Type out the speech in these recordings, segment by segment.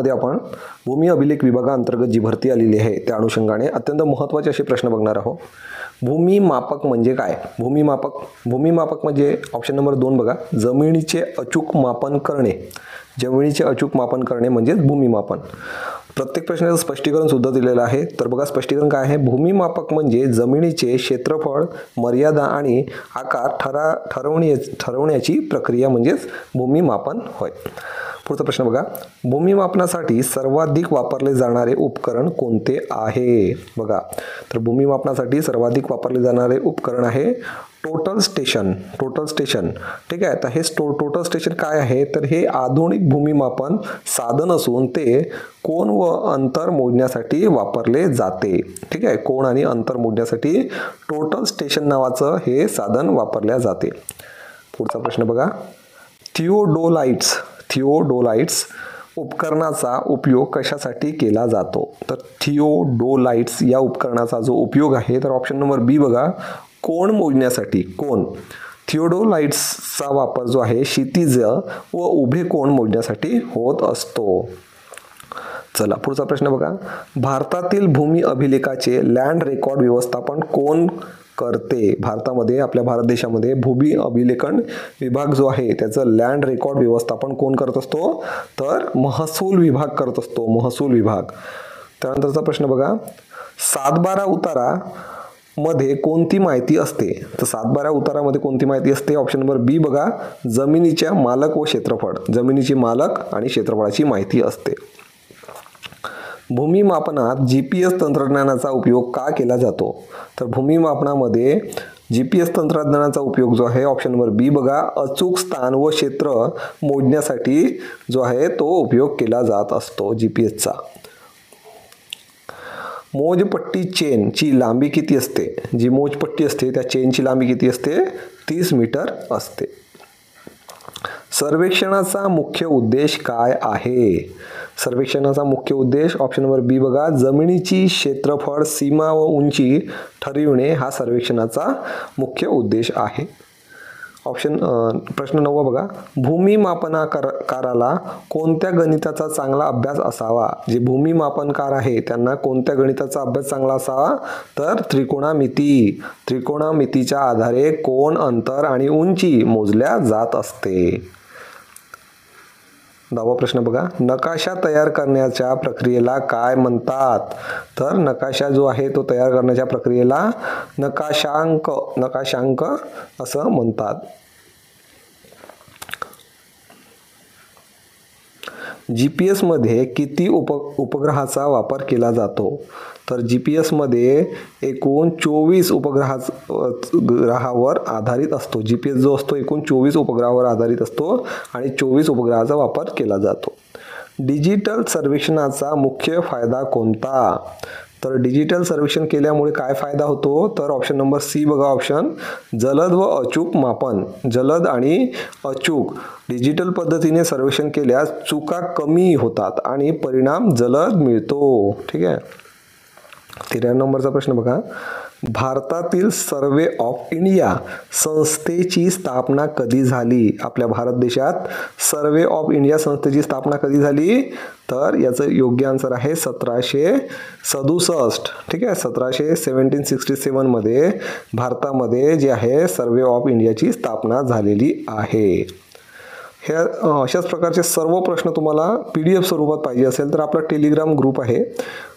व्हिडिओमध्ये आपण भूमी अभिलेख विभागाअंतर्गत जी भरती आलेली आहे त्या अनुषंगाने अत्यंत महत्त्वाचे असे प्रश्न बघणार आहोत। भूमिमापक म्हणजे काय? भूमिमापक म्हणजे ऑप्शन नंबर 2 बघा, जमिनीचे अचूक मापन करणे। जमिनीचे अचूक मापन करणे म्हणजे भूमिमापन। प्रत्येक प्रश्नाचं स्पष्टीकरण सुद्धा दिलेलं आहे। तर बघा स्पष्टीकरण काय आहे? भूमिमापक म्हणजे जमिनीचे क्षेत्रफळ, मर्यादा आणि आकार ठरवण्याची प्रक्रिया म्हणजेच भूमिमापन होय। पुढचा प्रश्न बघा, भूमिमापनासाठी सर्वाधिक वापरले जाणारे उपकरण कोणते आहे? बघा, तर भूमिमापनासाठी सर्वाधिक वापरले जाणारे उपकरण आहे टोटल स्टेशन। ठीक आहे, तर हे टोटल स्टेशन काय आहे? तर हे आधुनिक भूमिमापन साधन असून ते कोन व अंतर मोजण्यासाठी वापरले जाते। ठीक आहे, कोन आणि अंतर मोजण्यासाठी टोटल स्टेशन नावाचं हे साधन वापरले जाते। पुढचा प्रश्न बघा, थिओडोलाइट्स उपकरणाचा उपयोग कशासाठी केला जातो? तर थिओडोलाइट्स या उपकरणाचा जो उपयोग आहे तर ऑप्शन नंबर बी बघा, कोन मोजण्यासाठी। थिओडोलाइट्सचा वापर जो आहे क्षितिज व उभे कोन मोजण्यासाठी होत असतो। चला पुढचा प्रश्न बघा, भारतातील भूमी अभिलेखाचे लँड रेकॉर्ड व्यवस्थापन कोण करते? भारतामध्ये, आपल्या भारत देशामध्ये भूमी अभिलेखन विभाग जो आहे त्याचं लँड रेकॉर्ड व्यवस्थापन कोण करत असतो? तर महसूल विभाग करत असतो, महसूल विभाग। त्यानंतरचा प्रश्न बघा, 7/12 उतारा मध्ये कोणती माहिती असते? तर 7/12 उतारामध्ये कोणती माहिती असते? ऑप्शन नंबर बी बघा, जमिनीच्या मालक व क्षेत्रफळ, जमिनीची मालक आणि क्षेत्रफळाची माहिती असते। भूमिमापनात GPS तंत्रज्ञानाचा उपयोग का केला जातो? तर भूमिमापनामध्ये GPS तंत्रज्ञानाचा उपयोग जो आहे ऑप्शन नंबर बी बघा, अचूक स्थान व क्षेत्र मोजण्यासाठी जो आहे तो उपयोग केला जात असतो GPSचा। मोजपट्टी चेनची लांबी किती असते? जी मोजपट्टी असते त्या चेनची लांबी किती असते? 30 मीटर असते। सर्वेक्षणाचा मुख्य उद्देश काय आहे? सर्वेक्षणाचा मुख्य उद्देश ऑप्शन नंबर बी बघा, जमिनीची क्षेत्रफळ, सीमा व उंची ठरविणे हा सर्वेक्षणाचा मुख्य उद्देश आहे। प्रश्न 9 बघा, भूमिमापनकाराला कोणत्या गणिताचा चांगला अभ्यास असावा? जे भूमिमापनकार आहे त्यांना कोणत्या गणिताचा अभ्यास चांगला असावा? तर त्रिकोणमितीच्या आधारे कोन, अंतर आणि उंची मोजल्या जात असते। 10वा प्रश्न बघा, नकाशा तयार करण्याच्या प्रक्रियेला काय म्हणतात? तर नकाशा जो आहे तो तयार करण्याच्या प्रक्रियेला नकाशांक असं म्हणतात। GPS मध्ये किती उपग्रहाचा वापर केला जातो? तर GPS मध्ये एकूण 24 उपग्रहावर आधारित असतो। GPS जो असतो एकूण 24 उपग्रहावर आधारित असतो आणि 24 उपग्रहाचा वापर केला जातो। डिजिटल सर्वेक्षणाचा मुख्य फायदा कोणता? तर डिजिटल सर्वेक्षण केल्यामुळे काय फायदा होतो? तर ऑप्शन नंबर सी बघा, ऑप्शन जलद व अचूक मापन। जलद आणि अचूक डिजिटल पद्धतीने सर्वेक्षण केल्यास चुका कमी होतात आणि परिणाम जलद मिळतो। ठीक आहे, 13 नंबरचा प्रश्न बघा, भारतातील सर्वे ऑफ इंडिया संस्थेची स्थापना कधी झाली? आपल्या भारत देशात सर्वे ऑफ इंडिया संस्थेची स्थापना कधी झाली? तर याचं योग्य आन्सर आहे 1767। ठीक आहे, 1767 मध्ये भारतामध्ये जे आहे सर्वे ऑफ इंडियाची स्थापना झालेली आहे। हे अशाच प्रकारचे सर्व प्रश्न तुम्हाला PDF स्वरूपात पाहिजे असेल तर आपला टेलिग्राम ग्रुप आहे,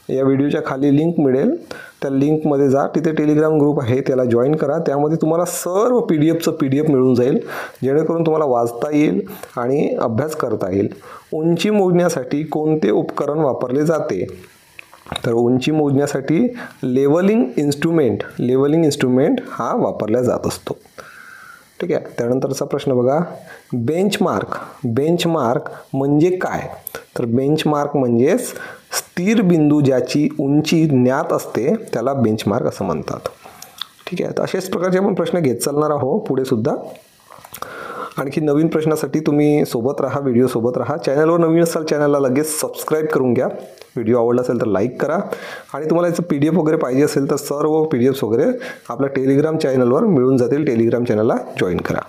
या व्हिडिओच्या खाली लिंक मिळेल, त्या लिंकमध्ये जा, तिथे टेलिग्राम ग्रुप आहे त्याला जॉईन करा। त्यामध्ये तुम्हाला सर्व PDF मिळून जाईल, जेणेकरून तुम्हाला वाचता येईल आणि अभ्यास करता येईल। उंची मोजण्यासाठी कोणते उपकरण वापरले जाते? तर उंची मोजण्यासाठी लेवलिंग इन्स्ट्रुमेंट हा वापरला जात असतो। ठीक आहे, त्यानंतरचा प्रश्न बघा, बेंचमार्क म्हणजे काय? तर बेंचमार्क म्हणजेच स्थिर बिंदू ज्याची उंची ज्ञात असते त्याला बेंचमार्क असं म्हणतात। ठीक आहे, तर अशाच प्रकारचे आपण प्रश्न घेत चालणार आहोत पुढे सुद्धा। आणखी नवीन प्रश्नासाठी तुम्ही सोबत राहा, व्हिडिओ सोबत राहा। चॅनलवर नवीन असाल चॅनलला लगेच सबस्क्राईब करून घ्या। व्हिडिओ आवडला असेल तर लाईक करा आणि तुम्हाला याचं PDF वगैरे पाहिजे असेल तर सर्व PDFs वगैरे आपल्या टेलिग्राम चॅनलवर मिळून जातील। टेलिग्राम चॅनलला जॉईन करा।